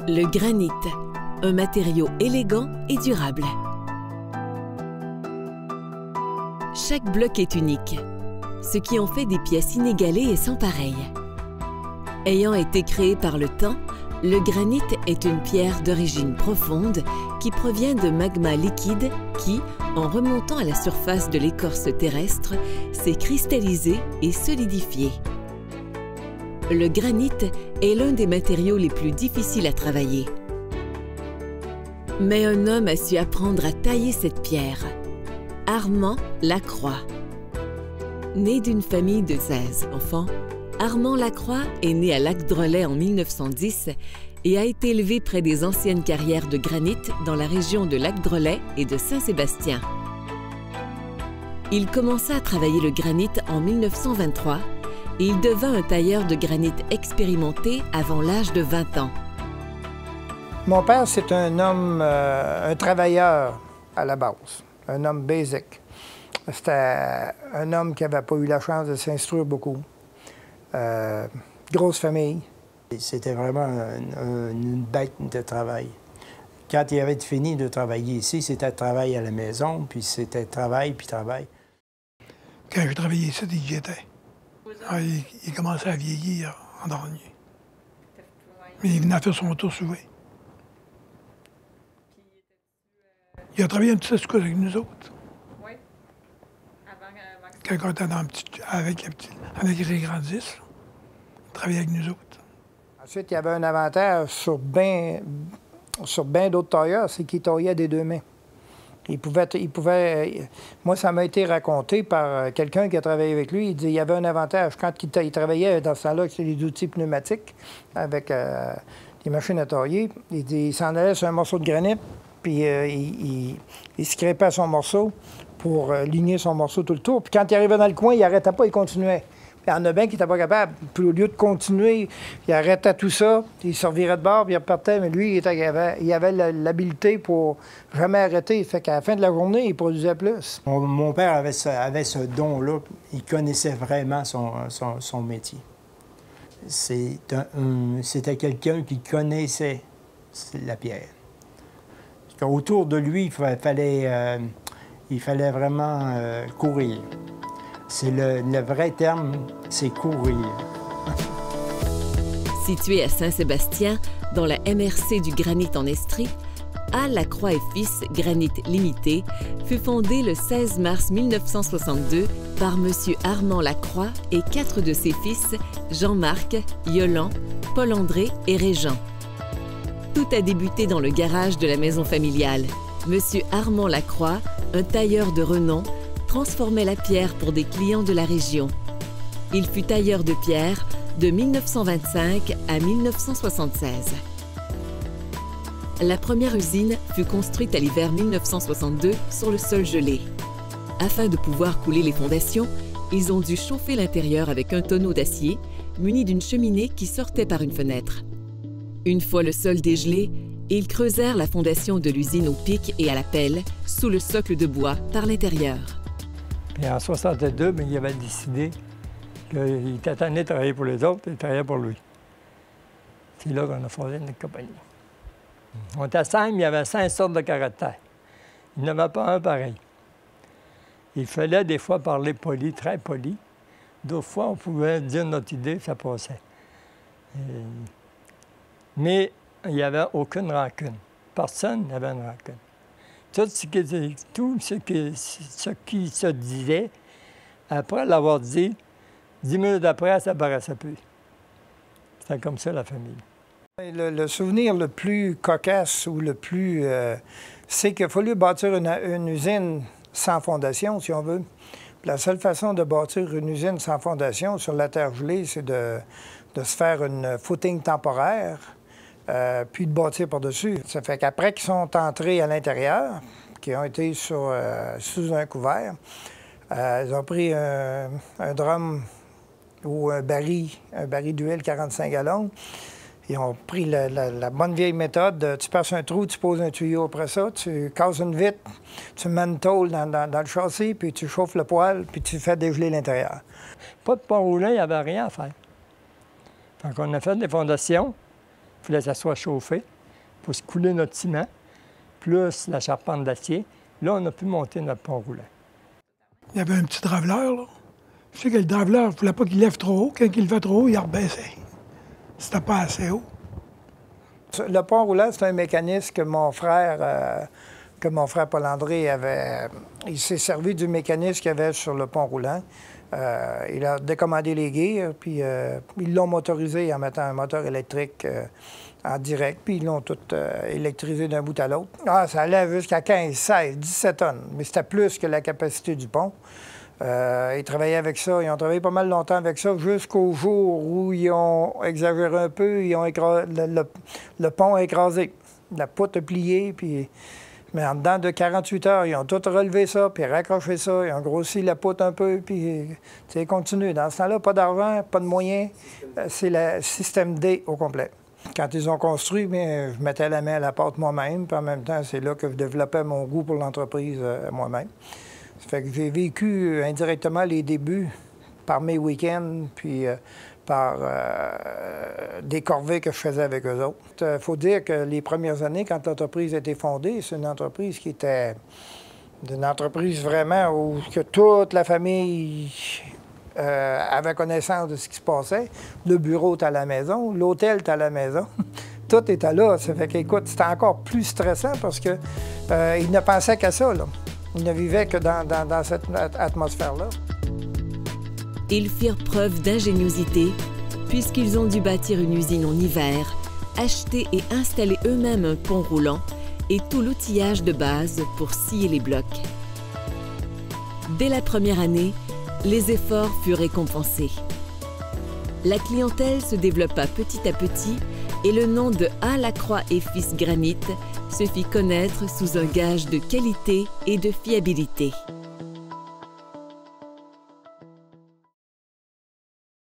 Le granit, un matériau élégant et durable. Chaque bloc est unique, ce qui en fait des pièces inégalées et sans pareil. Ayant été créé par le temps, le granit est une pierre d'origine profonde qui provient de magma liquide qui, en remontant à la surface de l'écorce terrestre, s'est cristallisé et solidifié. Le granit est l'un des matériaux les plus difficiles à travailler. Mais un homme a su apprendre à tailler cette pierre, Armand Lacroix. Né d'une famille de 16 enfants, Armand Lacroix est né à Lac-Drolet en 1910 et a été élevé près des anciennes carrières de granit dans la région de Lac-Drolet et de Saint-Sébastien. Il commença à travailler le granit en 1923 et il devint un tailleur de granit expérimenté avant l'âge de 20 ans. Mon père, c'est un homme, un travailleur à la base, un homme basic. C'était un homme qui n'avait pas eu la chance de s'instruire beaucoup. Grosse famille. C'était vraiment une bête de travail. Quand il avait fini de travailler ici, c'était travail à la maison, puis c'était travail, puis travail. Quand j'ai travaillé ici, j'y étais. Il commençait à vieillir en dernier. Mais il venait faire son tour souvent. Il a travaillé un petit peu avec nous autres. Oui. Avant quand on était avec les grands 10, il travaillait avec nous autres. Ensuite, il y avait un avantage sur bien d'autres tailleurs, c'est qu'il taillait des deux mains. Moi, ça m'a été raconté par quelqu'un qui a travaillé avec lui. Il dit qu'il y avait un avantage. Quand il travaillait dans ce temps-là avec les outils pneumatiques, avec des machines à tailler, il dit il s'en allait sur un morceau de granit, puis il se crêpait son morceau pour ligner son morceau tout le tour. Puis quand il arrivait dans le coin, il n'arrêtait pas, il continuait. Il y en a bien qui n'étaient pas capables. Puis au lieu de continuer, il arrêtait tout ça, il se revirait de bord, puis il repartait. Mais lui, il avait l'habilité pour jamais arrêter. Fait qu'à la fin de la journée, il produisait plus. Mon père avait ce don-là. Il connaissait vraiment son métier. C'était quelqu'un qui connaissait la pierre. Autour de lui, il fallait vraiment courir. C'est le vrai terme, c'est courir. Situé à Saint-Sébastien, dans la MRC du granit en Estrie, A. Lacroix et Fils Granit Limité fut fondé le 16 mars 1962 par M. Armand Lacroix et 4 de ses fils, Jean-Marc, Yolande, Paul-André et Régent. Tout a débuté dans le garage de la maison familiale. M. Armand Lacroix, un tailleur de renom, transformait la pierre pour des clients de la région. Il fut tailleur de pierre de 1925 à 1976. La première usine fut construite à l'hiver 1962 sur le sol gelé. Afin de pouvoir couler les fondations, ils ont dû chauffer l'intérieur avec un tonneau d'acier muni d'une cheminée qui sortait par une fenêtre. Une fois le sol dégelé, ils creusèrent la fondation de l'usine au pic et à la pelle, sous le socle de bois, par l'intérieur. Puis en 1962, il avait décidé qu'il était tanné de travailler pour les autres et il travaillait pour lui. C'est là qu'on a fondé notre compagnie. On était 5, il y avait 5 sortes de caractères. Il n'y en avait pas un pareil. Il fallait des fois parler poli, très poli. D'autres fois, on pouvait dire notre idée, ça passait. Mais il n'y avait aucune rancune. Personne n'avait une rancune. Tout ce qui se disait, après l'avoir dit, 10 minutes après, ça ne paraissait plus. C'était comme ça, la famille. Le souvenir le plus cocasse ou le plus... c'est qu'il a fallu bâtir une usine sans fondation, si on veut. La seule façon de bâtir une usine sans fondation sur la terre gelée, c'est de se faire une footing temporaire, puis de bâtir par-dessus. Ça fait qu'après qu'ils sont entrés à l'intérieur, qui ont été sous un couvert, ils ont pris un drum ou un baril d'huile 45 gallons. Ils ont pris la bonne vieille méthode. Tu passes un trou, tu poses un tuyau après ça, tu casses une vitre, tu mets une tôle dans le châssis, puis tu chauffes le poêle, puis tu fais dégeler l'intérieur. Pas de pont roulant, il n'y avait rien à faire. Fait qu'on a fait des fondations, il fallait que ça soit chauffé. pour se couler notre ciment, plus la charpente d'acier. Là, on a pu monter notre pont roulant. Il y avait un petit draveleur, là. Je sais que le draveleur, il ne voulait pas qu'il lève trop haut. Quand il levait trop haut, il rebaissait. C'était pas assez haut. Le pont roulant, c'est un mécanisme que mon frère Paul-André avait... Il s'est servi du mécanisme qu'il y avait sur le pont roulant. Il a décommandé les gears, puis ils l'ont motorisé en mettant un moteur électrique en direct, puis ils l'ont tout électrisé d'un bout à l'autre. Ah, ça allait jusqu'à 15, 16, 17 tonnes, mais c'était plus que la capacité du pont. Ils travaillaient avec ça, ils ont travaillé pas mal longtemps avec ça, jusqu'au jour où ils ont exagéré un peu, ils ont le pont a écrasé. La poutre a plié, puis... Mais en dedans de 48 heures, ils ont tout relevé ça, puis raccroché ça, ils ont grossi la poutre un peu, puis c'est continu. Dans ce temps-là, pas d'argent, pas de moyens, c'est le système D au complet. Quand ils ont construit, bien, je mettais la main à la pâte moi-même, puis en même temps, c'est là que je développais mon goût pour l'entreprise moi-même. Ça fait que j'ai vécu indirectement les débuts par mes week-ends, puis par des corvées que je faisais avec eux autres. Il faut dire que les premières années, quand l'entreprise a été fondée, c'est une entreprise qui était une entreprise vraiment où que toute la famille avait connaissance de ce qui se passait. Le bureau était à la maison, l'hôtel était à la maison. Tout était là. Ça fait qu'écoute, c'était encore plus stressant parce qu'ils ne pensaient qu'à ça, là. Ils ne vivaient que dans cette atmosphère-là. Ils firent preuve d'ingéniosité puisqu'ils ont dû bâtir une usine en hiver, acheter et installer eux-mêmes un pont roulant et tout l'outillage de base pour scier les blocs. Dès la première année, les efforts furent récompensés. La clientèle se développa petit à petit et le nom de A. Lacroix et Fils Granit se fit connaître sous un gage de qualité et de fiabilité.